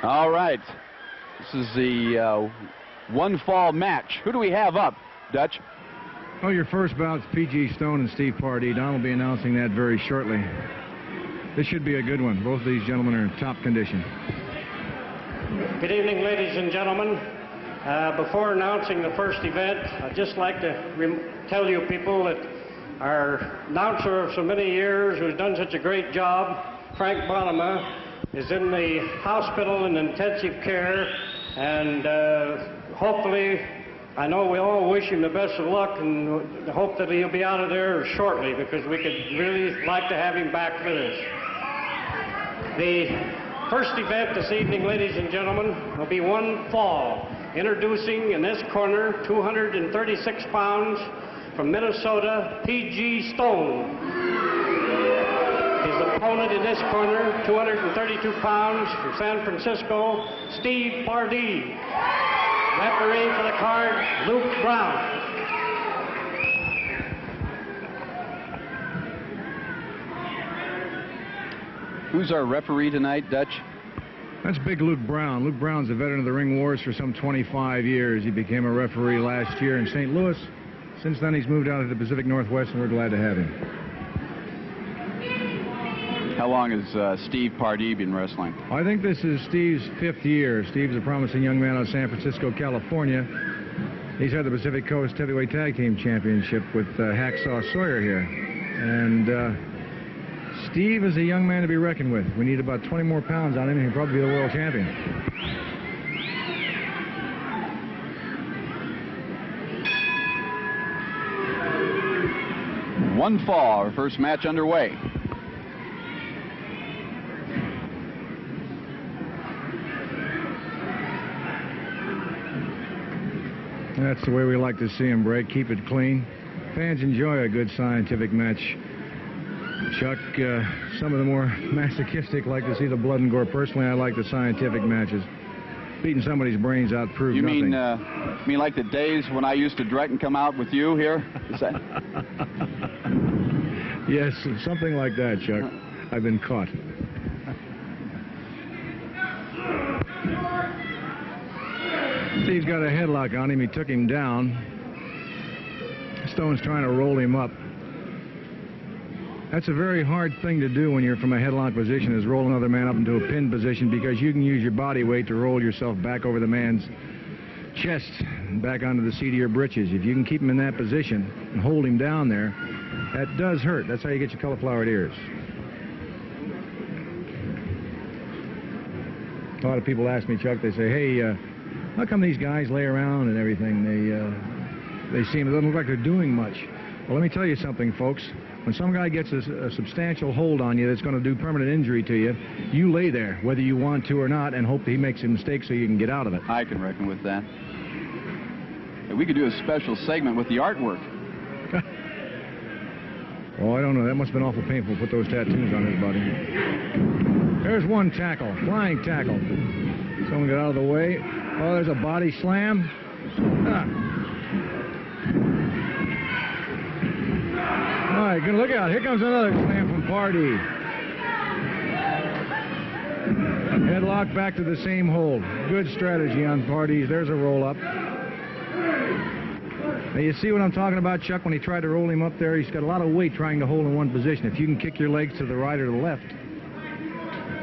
All right. This is the one fall match. Who do we have up, Dutch? Oh, your first bout's P.G. Stone and Steve Pardee. Don will be announcing that very shortly. This should be a good one. Both of these gentlemen are in top condition. Good evening, ladies and gentlemen. Before announcing the first event, I'd just like to tell you people that our announcer of so many years, who's done such a great job, Frank Bonema, is in the hospital in intensive care, and hopefully, I know we all wish him the best of luck and hope that he'll be out of there shortly, because we could really like to have him back with us. The first event this evening, ladies and gentlemen, will be one fall. Introducing in this corner, 236 pounds, from Minnesota, P.G. Stone. His opponent in this corner, 232 pounds, from San Francisco, Steve Pardee. Referee for the card, Luke Brown. Who's our referee tonight, Dutch? That's big Luke Brown. Luke Brown's a veteran of the ring wars for some 25 years. He became a referee last year in St. Louis. Since then, he's moved out to the Pacific Northwest, and we're glad to have him. How long has Steve Pardee been wrestling? I think this is Steve's 5th year. Steve's a promising young man out of San Francisco, California. He's had the Pacific Coast Heavyweight Tag Team Championship with Hacksaw Sawyer here. And Steve is a young man to be reckoned with. We need about 20 more pounds on him, and he'll probably be the world champion. One fall, our first match underway. That's the way we like to see him break. Keep it clean. Fans enjoy a good scientific match. Chuck, some of the more masochistic like to see the blood and gore. Personally, I like the scientific matches. Beating somebody's brains out proves nothing. You mean like the days when I used to direct and come out with you here? Is that? Yes, something like that, Chuck. I've been caught. Steve's got a headlock on him. He took him down. Stone's trying to roll him up. That's a very hard thing to do when you're from a headlock position, is roll another man up into a pinned position, because you can use your body weight to roll yourself back over the man's chest and back onto the seat of your britches. If you can keep him in that position and hold him down there, that does hurt. That's how you get your cauliflowered ears. A lot of people ask me, Chuck, they say, hey, how come these guys lay around and everything? They seem, it doesn't look like they're doing much. Well, let me tell you something, folks. When some guy gets a substantial hold on you that's going to do permanent injury to you, you lay there, whether you want to or not, and hope that he makes a mistake so you can get out of it. I can reckon with that. We could do a special segment with the artwork. Oh, I don't know. That must have been awful painful to put those tattoos on his body. There's one tackle, flying tackle. Someone got out of the way. Oh, there's a body slam. All right, good look out. Here comes another slam from Pardee. Headlock back to the same hold. Good strategy on Pardee's. There's a roll-up. Now, you see what I'm talking about, Chuck? When he tried to roll him up there, he's got a lot of weight trying to hold in one position. If you can kick your legs to the right or the left,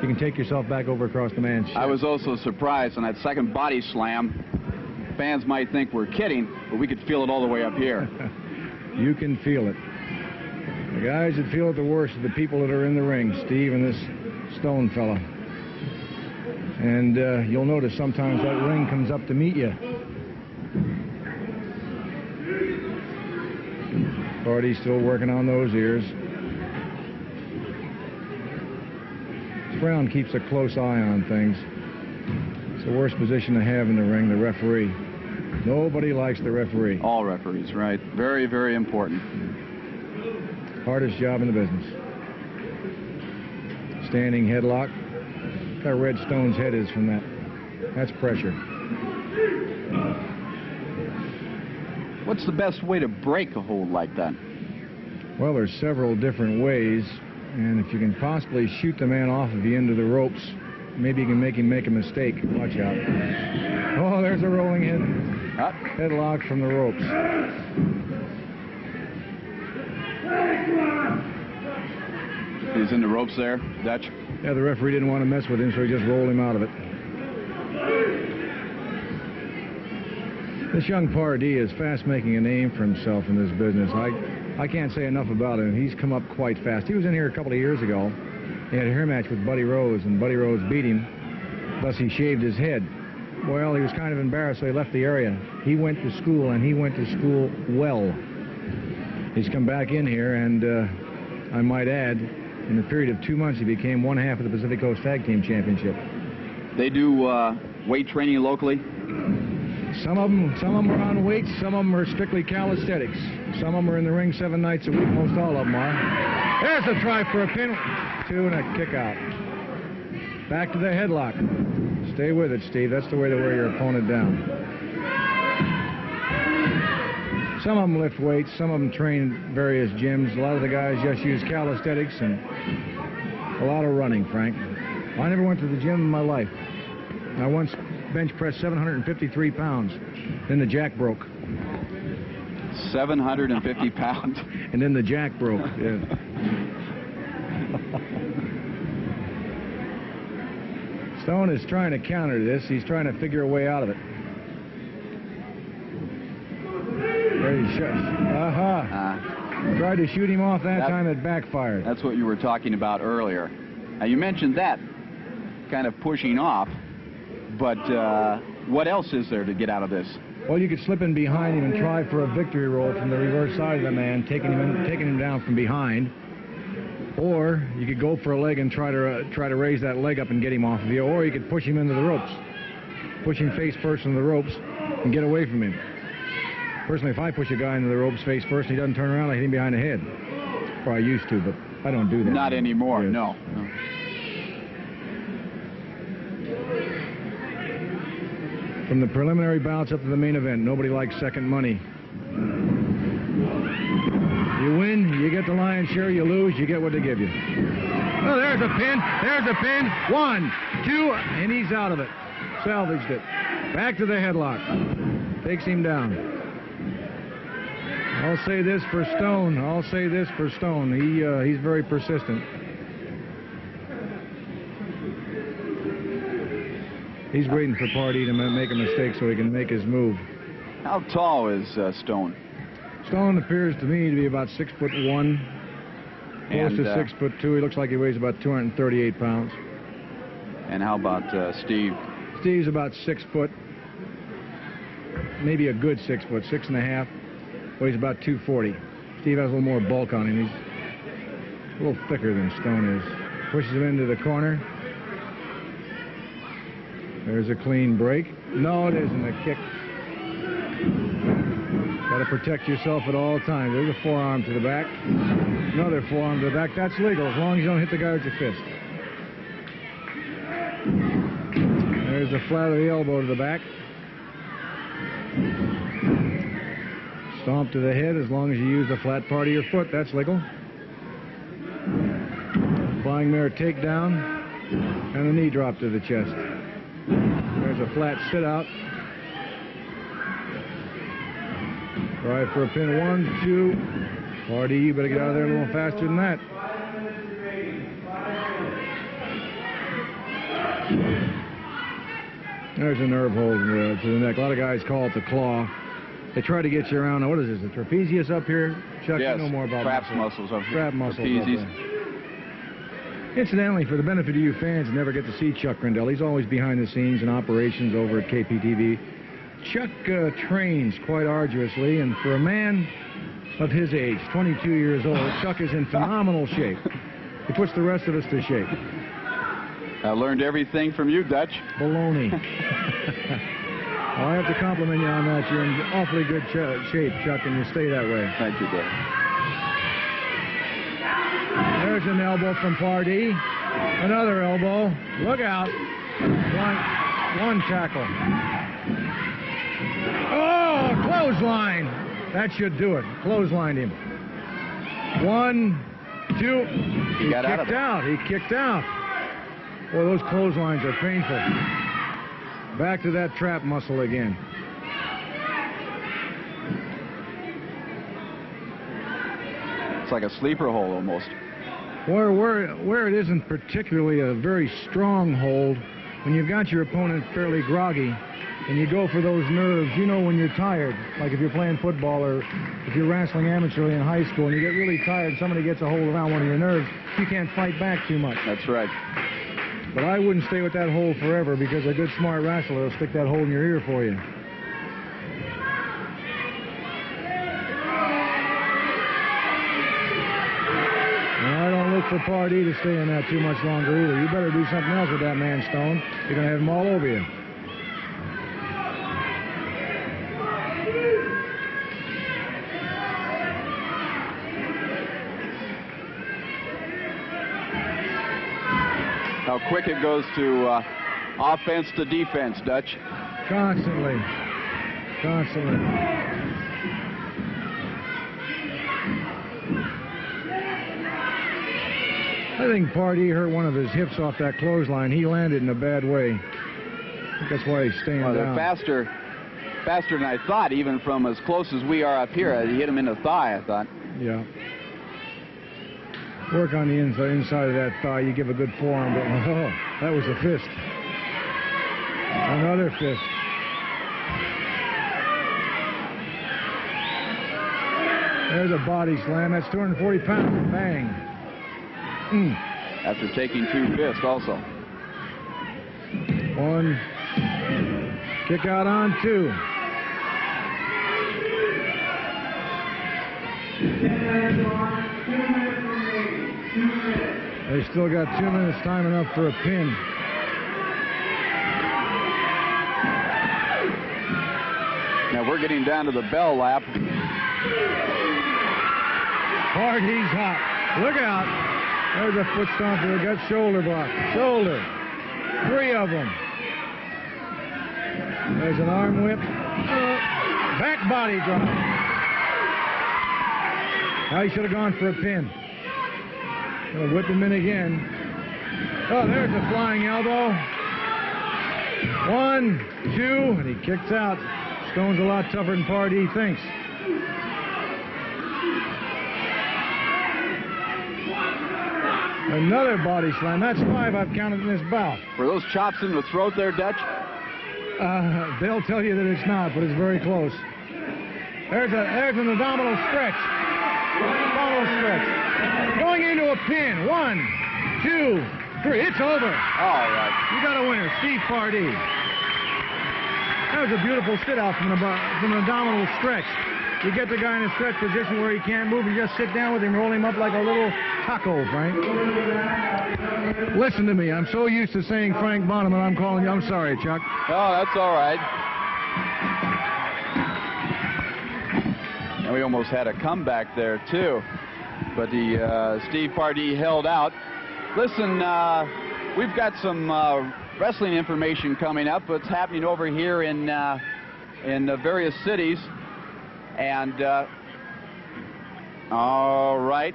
you can take yourself back over across the man's chest. I was also surprised on that second body slam. Fans might think we're kidding, but we could feel it all the way up here. You can feel it. The guys that feel it the worst are the people that are in the ring, Steve and this Stone fella. And you'll notice sometimes that ring comes up to meet you. Pardee's still working on those ears. Brown keeps a close eye on things. It's the worst position to have in the ring, the referee. Nobody likes the referee. All referees, right. Very, very important. Hardest job in the business. Standing headlock. Look how red Stone's head is from that. That's pressure. What's the best way to break a hold like that? Well, there's several different ways, and if you can possibly shoot the man off of the end of the ropes maybe you can make him make a mistake. Watch out. Oh, there's a rolling headlock from the ropes. He's in the ropes there, Dutch. Yeah, the referee didn't want to mess with him, so he just rolled him out of it. This young Pardee is fast making a name for himself in this business. I can't say enough about him. He's come up quite fast. He was in here a couple of years ago. He had a hair match with Buddy Rose, and Buddy Rose beat him. Thus, he shaved his head. Well, he was kind of embarrassed, so he left the area. He went to school, and he went to school well. He's come back in here, and I might add, in a period of 2 months, he became one half of the Pacific Coast Tag Team Championship. They do weight training locally? Some of them are on weights, some of them are strictly calisthenics. Some of them are in the ring 7 nights a week, most all of them are. There's a try for a pin. 2 and a kick out. Back to the headlock. Stay with it, Steve. That's the way to wear your opponent down. Some of them lift weights, some of them train various gyms. A lot of the guys just use calisthenics and a lot of running, Frank. I never went to the gym in my life. I once bench pressed 753 pounds. Then the jack broke. 750 pounds? And then the jack broke, yeah. Stone is trying to counter this. He's trying to figure a way out of it. There he tried to shoot him off that time. It backfired. That's what you were talking about earlier. Now, you mentioned that kind of pushing off, but what else is there to get out of this? Well, you could slip in behind him and try for a victory roll from the reverse side of the man, taking him down from behind. Or you could go for a leg and try to raise that leg up and get him off of you. Or you could push him into the ropes. Push him face first into the ropes and get away from him. Personally, if I push a guy into the ropes face first and he doesn't turn around, I hit him behind the head. Probably used to, but I don't do that. Not anymore, yes. No. From the preliminary bouts up to the main event, nobody likes second money. You win, you get the lion's share. You lose, you get what they give you. Oh, there's a pin. There's a pin. 1, 2, and he's out of it. Salvaged it. Back to the headlock. Takes him down. I'll say this for Stone. I'll say this for Stone. He's very persistent. He's waiting for Pardee to make a mistake so he can make his move. How tall is Stone? Stone appears to me to be about 6'1", close to 6'2". He looks like he weighs about 238 pounds. And how about Steve? Steve's about 6 foot, maybe a good 6 foot, 6.5. Weighs about 240. Steve has a little more bulk on him. He's a little thicker than Stone is. Pushes him into the corner. There's a clean break. No, it isn't a kick. Got to protect yourself at all times. There's a forearm to the back. Another forearm to the back. That's legal as long as you don't hit the guy with your fist. There's the flat of the elbow to the back. Stomp to the head as long as you use the flat part of your foot. That's legal. Flying mare takedown and a knee drop to the chest. There's a flat sit out. Try for a pin. 1, 2. Pardee, you better get out of there a little faster than that. There's a nerve hold to the neck. A lot of guys call it the claw. They try to get you around. Now, what is this? The trapezius up here? Chuck, yes, you know more about traps muscles up here. Trap muscles up there. Incidentally, for the benefit of you fans who never get to see Chuck Grindell, he's always behind the scenes in operations over at KPTV. Chuck trains quite arduously, and for a man of his age, 22 years old, Chuck is in phenomenal shape. He puts the rest of us to shape. I learned everything from you, Dutch. Baloney. I have to compliment you on that. You're in awfully good shape, Chuck, and you stay that way. Thank you, Dutch. There's an elbow from Pardee. Another elbow. Look out. One tackle. Oh, clothesline. That should do it. Clotheslined him. 1, 2. He got out of it. He kicked out. Boy, those clotheslines are painful. Back to that trap muscle again. It's like a sleeper hold almost. Where it isn't particularly a very strong hold, when you've got your opponent fairly groggy and you go for those nerves, you know when you're tired, like if you're playing football or if you're wrestling amateurly in high school and you get really tired and somebody gets a hold around one of your nerves, you can't fight back too much. That's right. But I wouldn't stay with that hold forever, because a good smart wrestler will stick that hole in your ear for you. For Pardee to stay in that too much longer either. You better do something else with that man, Stone. You're going to have him all over you. How quick it goes to offense to defense, Dutch. Constantly. I think Pardee hurt one of his hips off that clothesline. He landed in a bad way. I think that's why he's staying down. They're faster than I thought, even from as close as we are up here. He hit him in the thigh, I thought. Yeah. Work on the inside of that thigh. You give a good forearm, but oh, that was a fist. Another fist. There's a body slam. That's 240 pounds. Bang. After taking 2 fists also. 1. Kick out on 2. They still got 2 minutes time enough for a pin. Now we're getting down to the bell lap. Pardee's hot. Look out. There's a foot stomper. They got shoulder block. Shoulder. 3 of them. There's an arm whip. Back body drop. Now he should have gone for a pin. Gonna whip him in again. Oh, there's a flying elbow. 1, 2, and he kicks out. Stone's a lot tougher than Pardee thinks. Another body slam. That's 5 I've counted in this bout. Were those chops in the throat there, Dutch? They'll tell you that it's not, but it's very close. There's an abdominal stretch. Abdominal stretch. Going into a pin. 1, 2, 3. It's over. All right. You got a winner, Steve Pardee. That was a beautiful sit-out from an abdominal stretch. You get the guy in a stretch position where he can't move, you just sit down with him, roll him up like a little taco, Frank. Listen to me. I'm so used to saying Frank Bonham, and I'm calling you. I'm sorry, Chuck. Oh, that's all right. And we almost had a comeback there, too. But Steve Pardee held out. Listen, we've got some wrestling information coming up. What's happening over here in the various cities. And, all right.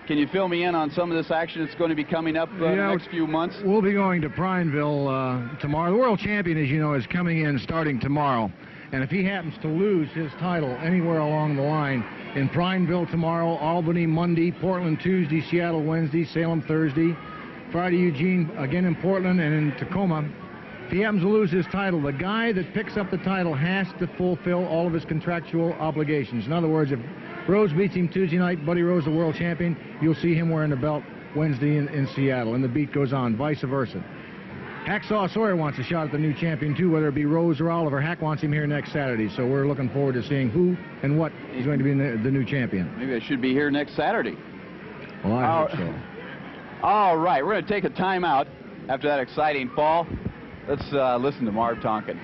Can you fill me in on some of this action that's going to be coming up in the next few months? We'll be going to Prineville tomorrow. The world champion, as you know, is coming in starting tomorrow. And if he happens to lose his title anywhere along the line, in Prineville tomorrow, Albany Monday, Portland Tuesday, Seattle Wednesday, Salem Thursday, Friday Eugene, again in Portland, and in Tacoma. If he happens to lose his title, the guy that picks up the title has to fulfill all of his contractual obligations. In other words, if Rose beats him Tuesday night, Buddy Rose, the world champion, you'll see him wearing the belt Wednesday in Seattle, and the beat goes on, vice versa. Hacksaw Sawyer wants a shot at the new champion, too, whether it be Rose or Oliver. Hack wants him here next Saturday, so we're looking forward to seeing who and what is going to be the new champion. Maybe I should be here next Saturday. Well, I hope so. All right, we're going to take a timeout after that exciting fall. Let's listen to Marv Tonkin.